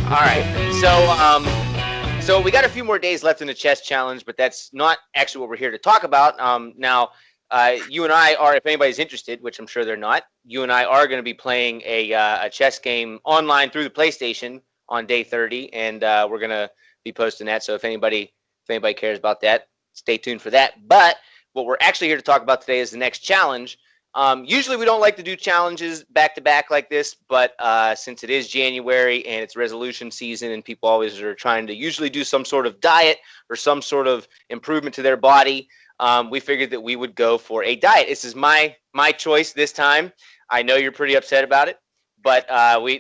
All right. So we got a few more days left in the chess challenge, but that's not actually what we're here to talk about. Now, you and I are, if anybody's interested, which I'm sure they're not, you and I are going to be playing a chess game online through the PlayStation on day 30, and we're going to be posting that. So if anybody cares about that, stay tuned for that. But what we're actually here to talk about today is the next challenge. Usually we don't like to do challenges back to back like this, but since it is January and it's resolution season and people always are trying to usually do some sort of diet or some sort of improvement to their body, we figured that we would go for a diet. This is my choice this time. I know you're pretty upset about it, but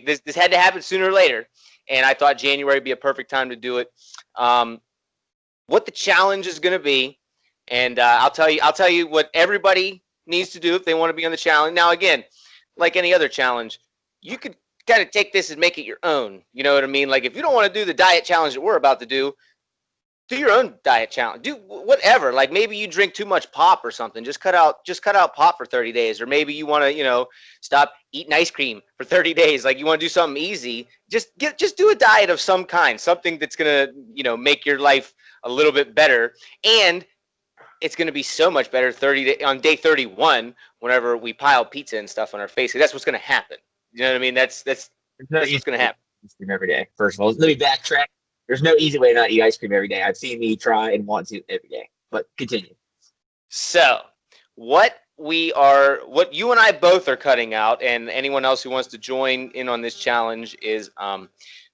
this had to happen sooner or later, and I thought January would be a perfect time to do it. What the challenge is going to be, and I'll tell you what everybody needs to do if they want to be on the challenge. Now, again, like any other challenge, you could kind of take this and make it your own. You know what I mean? Like if you don't want to do the diet challenge that we're about to do your own diet challenge. Do whatever. Like maybe you drink too much pop or something. Just cut out pop for 30 days. Or maybe you want to, stop eating ice cream for 30 days. Like you want to do something easy. Just do a diet of some kind, something that's going to, make your life a little bit better. And it's going to be so much better on day 31 whenever we pile pizza and stuff on our face. That's what's going to happen. You know what I mean? That's what's going to happen. Ice cream every day. First of all, let me backtrack. There's no easy way to not eat ice cream every day. I've seen me try and want to every day. But continue. So what you and I both are cutting out, and anyone else who wants to join in on this challenge, is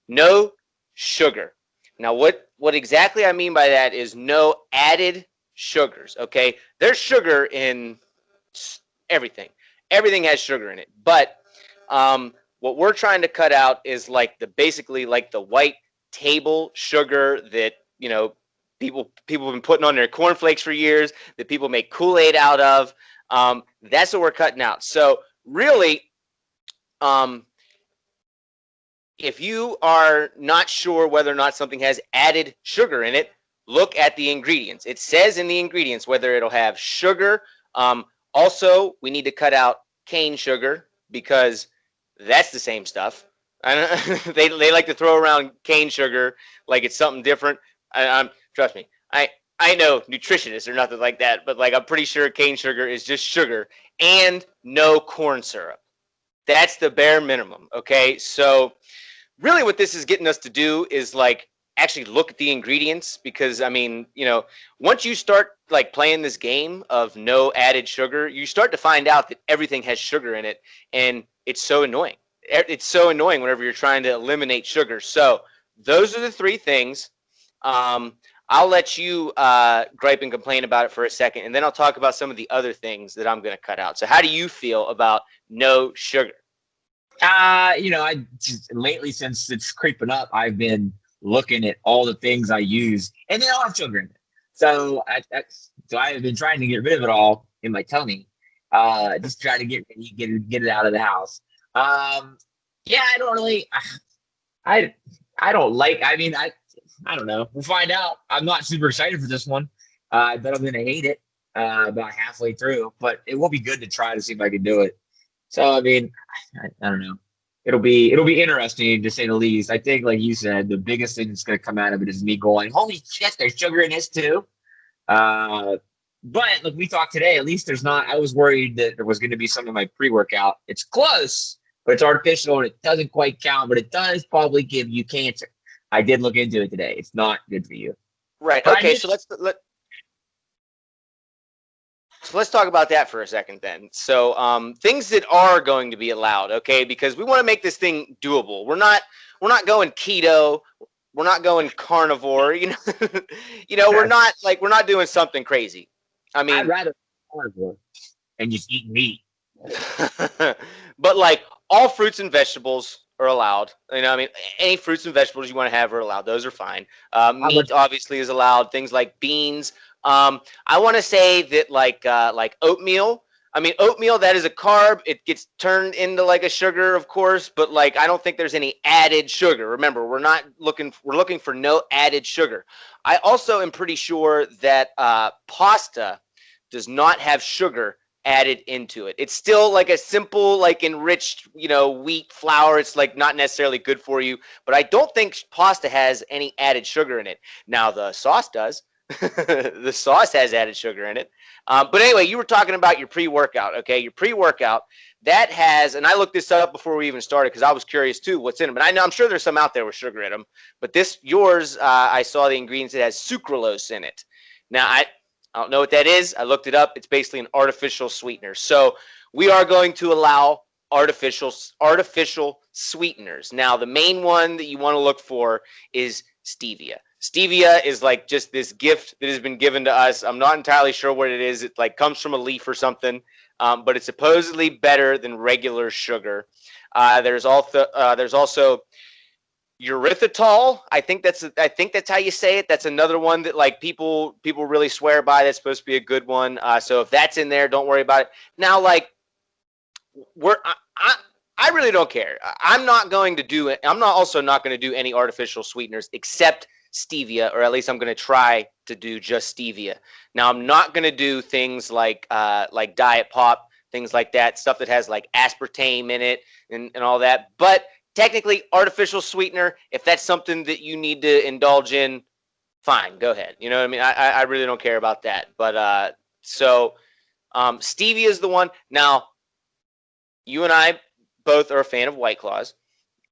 no sugar. Now, what exactly I mean by that is no added sugars. Okay, there's sugar in everything. Everything has sugar in it, but what we're trying to cut out is basically the white table sugar that people have been putting on their cornflakes for years, that people make Kool-Aid out of. That's what we're cutting out. So really, if you are not sure whether or not something has added sugar in it, look at the ingredients. It says in the ingredients whether it'll have sugar. Also, we need to cut out cane sugar because that's the same stuff. They like to throw around cane sugar like it's something different. Trust me, I know nutritionists or nothing like that, but I'm pretty sure cane sugar is just sugar, and no corn syrup. That's the bare minimum. Okay, so really what this is getting us to do is actually look at the ingredients, because once you start playing this game of no added sugar, you start to find out that everything has sugar in it, and it's so annoying. It's so annoying whenever you're trying to eliminate sugar. So those are the three things. I'll let you gripe and complain about it for a second, and then I'll talk about some of the other things that I'm going to cut out. So how do you feel about no sugar? I just, lately, since it's creeping up, I've been looking at all the things I use, and they all have sugar in it. So I have been trying to get rid of it all in my tummy. Just try to get it out of the house. I don't really. I don't like. I don't know. We'll find out. I'm not super excited for this one. I bet I'm gonna hate it about halfway through, but it will be good to try to see if I can do it. So I don't know. It'll be interesting to say the least. I think, like you said, the biggest thing that's gonna come out of it is me going, "Holy shit, there's sugar in this too." But like we talked today, at least there's not. I was worried that there was going to be some in my pre-workout. It's close, but it's artificial and it doesn't quite count. But it does probably give you cancer. I did look into it today. It's not good for you. Right. But okay. So let's talk about that for a second then. So things that are going to be allowed, okay, because we want to make this thing doable. We're not going keto. We're not going carnivore. We're not doing something crazy. I'd rather carnivore and just eat meat. But all fruits and vegetables are allowed. Any fruits and vegetables you want to have are allowed. Those are fine. Meat obviously is allowed. Things like beans. I want to say that like oatmeal. Oatmeal, that is a carb. It gets turned into a sugar, of course, but I don't think there's any added sugar. Remember, we're looking for no added sugar. I also am pretty sure that pasta does not have sugar added into it. It's still like a simple, like enriched, wheat flour. It's like not necessarily good for you, but I don't think pasta has any added sugar in it. Now the sauce does. The sauce has added sugar in it. But anyway, you were talking about your pre-workout. Okay, your pre-workout that has, and I looked this up before we even started because I was curious too what's in them. And I'm sure there's some out there with sugar in them, but yours, I saw the ingredients. It has sucralose in it. Now I don't know what that is. I looked it up. It's basically an artificial sweetener. So we are going to allow artificial sweeteners. Now the main one that you want to look for is stevia. Stevia is like just this gift that has been given to us. I'm not entirely sure what it is. It like comes from a leaf or something, but it's supposedly better than regular sugar. There's also erythritol. I think that's how you say it. That's another one that like people really swear by. That's supposed to be a good one. So if that's in there, don't worry about it. Now, like I really don't care. I'm not going to do it. I'm also not going to do any artificial sweeteners except stevia, or at least I'm going to try to do just stevia. Now I'm not going to do things like diet pop, things like that, stuff that has like aspartame in it and all that. But technically, artificial sweetener, if that's something that you need to indulge in, fine, go ahead. You know what I mean? I really don't care about that. But stevia is the one. Now, you and I both are a fan of White Claws.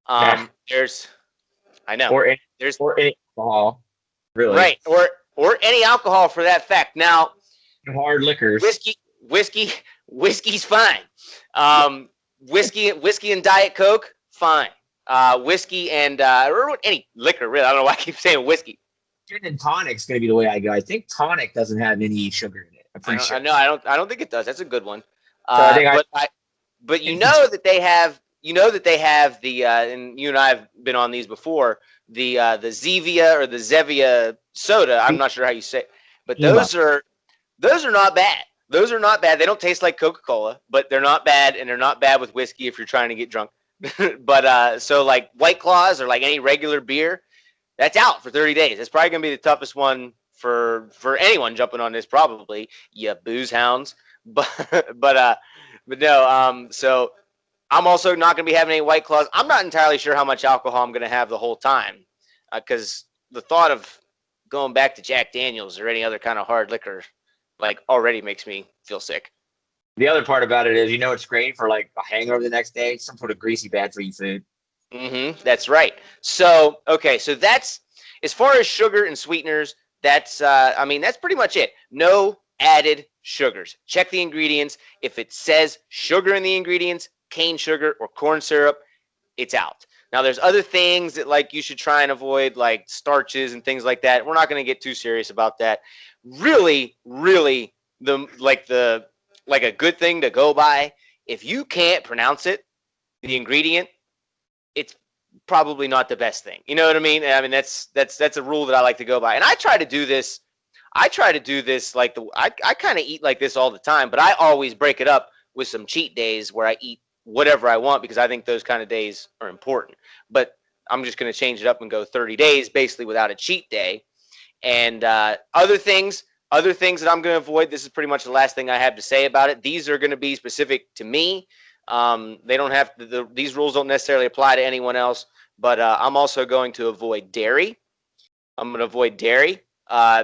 Yeah. I know. Or any alcohol, really. Right. Or any alcohol for that fact. Now, hard liquors. Whiskey's fine. Whiskey and Diet Coke, fine. Whiskey and or any liquor, really. I don't know why I keep saying whiskey. Gin and tonic's going to be the way I go. I think tonic doesn't have any sugar in it. I'm pretty sure. I don't think it does. That's a good one. But you know that they have the and you and I have been on these before, the Zevia or the Zevia soda. I'm not sure how you say it, but those are not bad. Those are not bad. They don't taste like Coca-Cola, but they're not bad, and they're not bad with whiskey if you're trying to get drunk. But so like White Claws or like any regular beer, that's out for 30 days. It's probably gonna be the toughest one for anyone jumping on this, probably, you booze hounds. But no, so I'm also not going to be having any White Claws. I'm not entirely sure how much alcohol I'm going to have the whole time, because the thought of going back to Jack Daniels or any other kind of hard liquor, like, already makes me feel sick. The other part about it is, it's great for like a hangover the next day, some sort of greasy, bad for you food. That's right. So, okay, so that's, as far as sugar and sweeteners, that's pretty much it. No added sugars. Check the ingredients. If it says sugar in the ingredients, cane sugar or corn syrup, it's out. Now there's other things that like you should try and avoid, like starches and things like that. We're not going to get too serious about that. Really, a good thing to go by, if you can't pronounce it, the ingredient, it's probably not the best thing. You know what I mean? I mean, that's a rule that I like to go by. And I try to do this like I kind of eat like this all the time, but I always break it up with some cheat days where I eat whatever I want, because I think those kind of days are important. But I'm just going to change it up and go 30 days basically without a cheat day. And other things that I'm going to avoid, this is pretty much the last thing I have to say about it. These are going to be specific to me. They don't have these rules don't necessarily apply to anyone else, but I'm also going to avoid dairy. I'm going to avoid dairy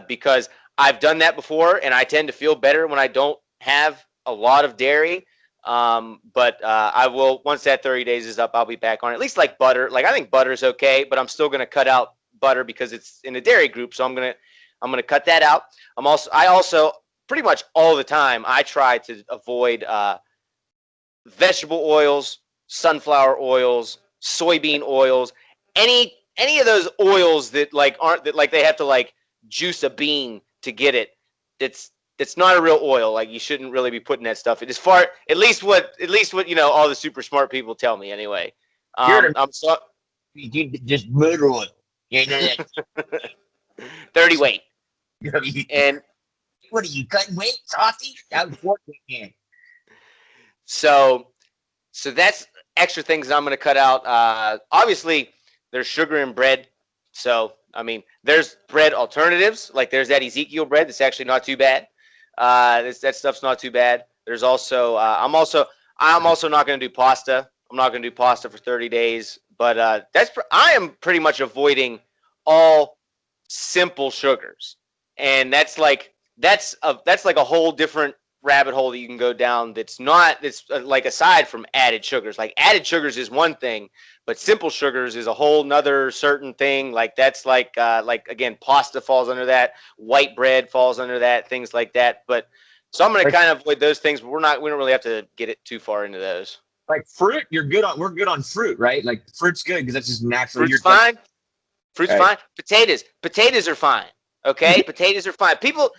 because I've done that before, and I tend to feel better when I don't have a lot of dairy. But I will, once that 30 days is up, I'll be back on it. At least like butter. Like, I think butter's okay, but I'm still going to cut out butter because it's in the dairy group. So I'm going to cut that out. I also pretty much all the time, I try to avoid vegetable oils, sunflower oils, soybean oils, any of those oils that like aren't, that like they have to like juice a bean to get it. It's not a real oil. Like, you shouldn't really be putting that stuff in. As far, at least what all the super smart people tell me anyway. You just motor oil. You know that. 30 weight. And what are you, cutting weight, Saucy? That was working again. So that's extra things that I'm going to cut out. Obviously, there's sugar in bread. So, I mean, there's bread alternatives. Like, there's that Ezekiel bread that's actually not too bad. That stuff's not too bad. There's also I'm also not going to do pasta. I'm not going to do pasta for 30 days. But I am pretty much avoiding all simple sugars, and that's like a whole different rabbit hole that you can go down. That's like aside from added sugars. Like added sugars is one thing, but simple sugars is a whole nother certain thing. Like that's like again, pasta falls under that, white bread falls under that, things like that. But so I'm going to kind of avoid those things, but we don't really have to get it too far into those. Like fruit, we're good on fruit, right? Like fruit's good because that's just naturally. Fruit's fine. Fruit's fine. Potatoes are fine. Okay, potatoes are fine. People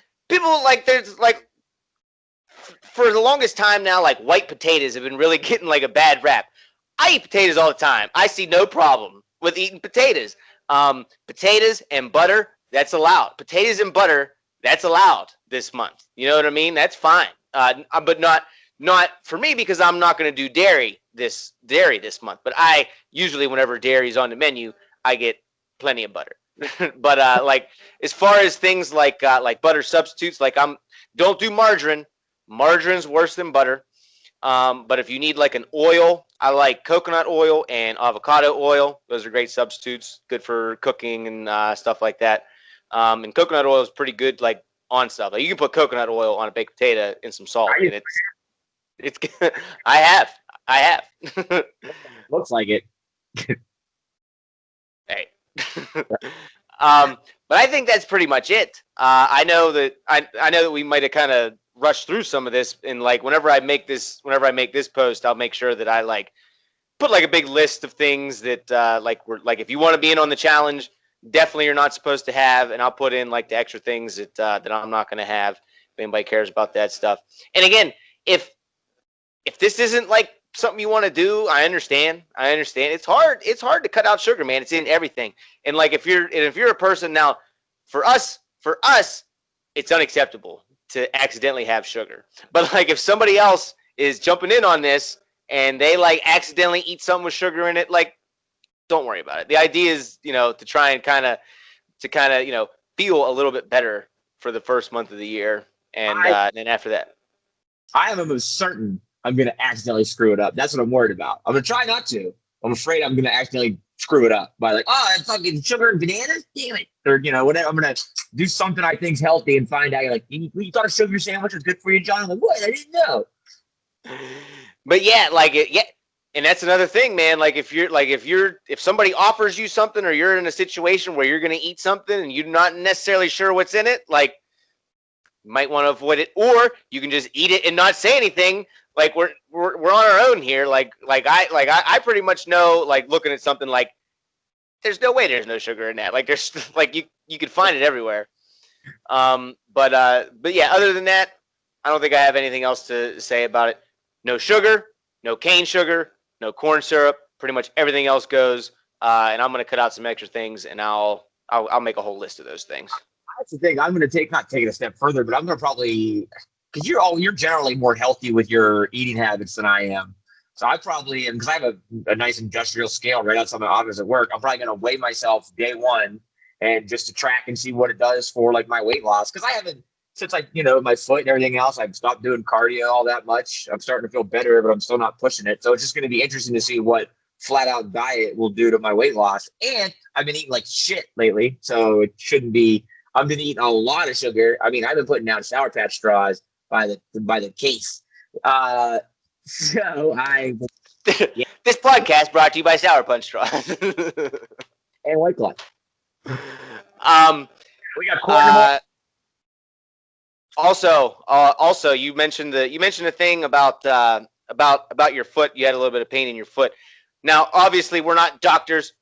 like there's like for the longest time now, like white potatoes have been really getting like a bad rap. I eat potatoes all the time. I see no problem with eating potatoes. Potatoes and butter, that's allowed. Potatoes and butter, that's allowed this month. You know what I mean? That's fine. But not for me because I'm not going to do dairy this month. But I usually, whenever dairy's on the menu, I get plenty of butter. But like as far as things like butter substitutes, like don't do margarine. Margarine's worse than butter. But if you need like an oil, I like coconut oil and avocado oil. Those are great substitutes, good for cooking and stuff like that. And coconut oil is pretty good, like on stuff. Like you can put coconut oil on a baked potato and some salt, and it's. I have. Looks like it. Hey. But I think that's pretty much it. I know that we might have kind of rushed through some of this, and like whenever I make this post, I'll make sure that I like put like a big list of things that like if you want to be in on the challenge, definitely you're not supposed to have, and I'll put in like the extra things that I'm not going to have if anybody cares about that stuff. And again, if this isn't like something you want to do, I understand. It's hard to cut out sugar, man. It's in everything. And like if you're a person now, for us, it's unacceptable to accidentally have sugar. But like if somebody else is jumping in on this and they like accidentally eat something with sugar in it, like don't worry about it. The idea is, to try and kind of feel a little bit better for the first month of the year, and then after that, I am almost certain I'm going to accidentally screw it up. That's what I'm worried about. I'm going to try not to. I'm afraid I'm going to accidentally screw it up by like, oh, it's fucking sugar and bananas? Damn it. Or, whatever. I'm going to do something I think's healthy and find out, like, you thought a sugar sandwich was good for you, John? I'm like, what? I didn't know. But yeah, and that's another thing, man. Like if somebody offers you something or you're in a situation where you're going to eat something and you're not necessarily sure what's in it, like you might want to avoid it, or you can just eat it and not say anything. Like we're on our own here. Like I pretty much know, like looking at something, like there's no way there's no sugar in that. Like there's like you could find it everywhere. But yeah, other than that, I don't think I have anything else to say about it. No sugar, no cane sugar, no corn syrup. Pretty much everything else goes. And I'm gonna cut out some extra things, and I'll make a whole list of those things. That's the thing. I'm going to not take it a step further, but I'm going to probably, because you're generally more healthy with your eating habits than I am. So I probably, and because I have a nice industrial scale right outside my office at work, I'm probably going to weigh myself day one and just to track and see what it does for like my weight loss. Because I haven't, since my foot and everything else, I've stopped doing cardio all that much. I'm starting to feel better, but I'm still not pushing it. So it's just going to be interesting to see what flat out diet will do to my weight loss. And I've been eating like shit lately, so it shouldn't be. I've been eating a lot of sugar. I mean, I've been putting down Sour Patch straws by the case. So I. Yeah. This podcast brought to you by Sour Punch straws and White Claw. We got also, you mentioned the thing about your foot. You had a little bit of pain in your foot. Now, obviously, we're not doctors.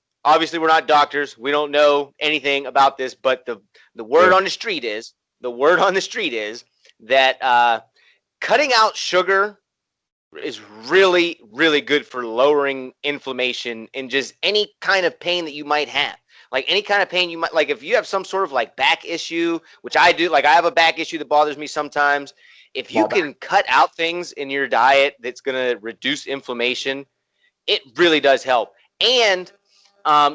We don't know anything about this, but the word on the street is that cutting out sugar is really, really good for lowering inflammation and just any kind of pain that you might have. Like any kind of pain you might, like if you have some sort of like back issue, which I do, like I have a back issue that bothers me sometimes. If you can cut out things in your diet that's going to reduce inflammation, it really does help. And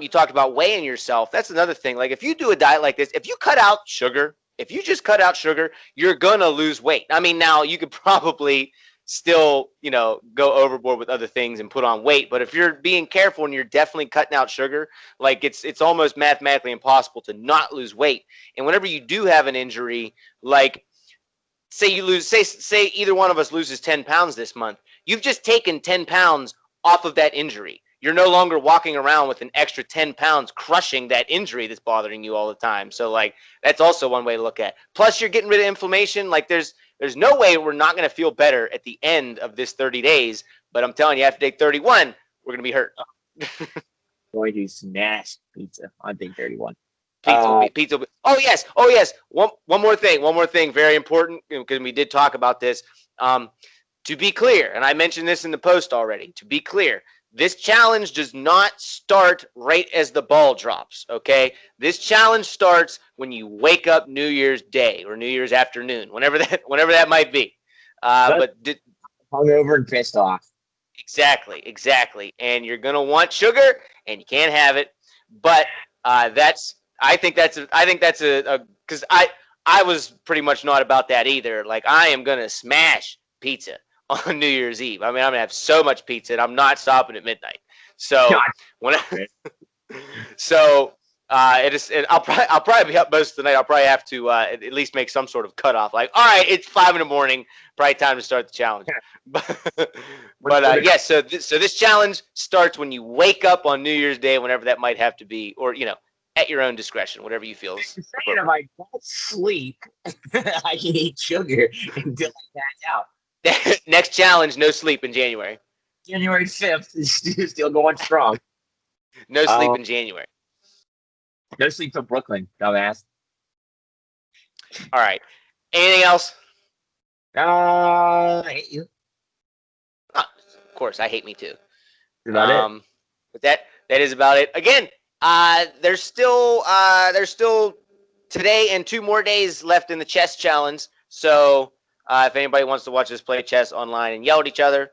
you talked about weighing yourself. That's another thing. Like if you do a diet like this, if you cut out sugar If you just cut out sugar, you're gonna lose weight. I mean, now you could probably still, go overboard with other things and put on weight. But if you're being careful and you're definitely cutting out sugar, like it's almost mathematically impossible to not lose weight. And whenever you do have an injury, like say you lose, say either one of us loses 10 pounds this month, you've just taken 10 pounds off of that injury. You're no longer walking around with an extra 10 pounds crushing that injury that's bothering you all the time. So like that's also one way to look at it. Plus you're getting rid of inflammation. Like there's no way we're not going to feel better at the end of this 30 days. But I'm telling you, after day 31, we're going to be hurt. Going to smash pizza on day 31. Pizza. Oh yes. One more thing. Very important because we did talk about this. To be clear, and I mentioned this in the post already. To be clear, this challenge does not start right as the ball drops. Okay, this challenge starts when you wake up New Year's Day or New Year's afternoon, whenever that might be. Hungover and pissed off. Exactly. And you're gonna want sugar, and you can't have it. But I think that's because I was pretty much not about that either. Like I am gonna smash pizza on New Year's Eve. I mean, I'm gonna have so much pizza, and I'm not stopping at midnight. So it is. I'll probably be up most of the night. I'll probably have to at least make some sort of cutoff. Like, all right, it's 5 a.m. Probably time to start the challenge. But yes. So this challenge starts when you wake up on New Year's Day, whenever that might have to be, or at your own discretion, whatever you feel. Saying if I don't sleep, I can eat sugar until I pass out. Next challenge: no sleep in January. January 5th is still going strong. No sleep in January. No sleep till Brooklyn, dumbass. All right. Anything else? I hate you. Of course, I hate me too. About it. But that is about it. Again, there's still today and 2 more days left in the chess challenge. So if anybody wants to watch us play chess online and yell at each other,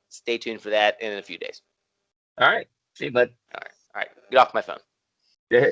stay tuned for that in a few days. All right. See you, bud. All right. Get off my phone. Yeah.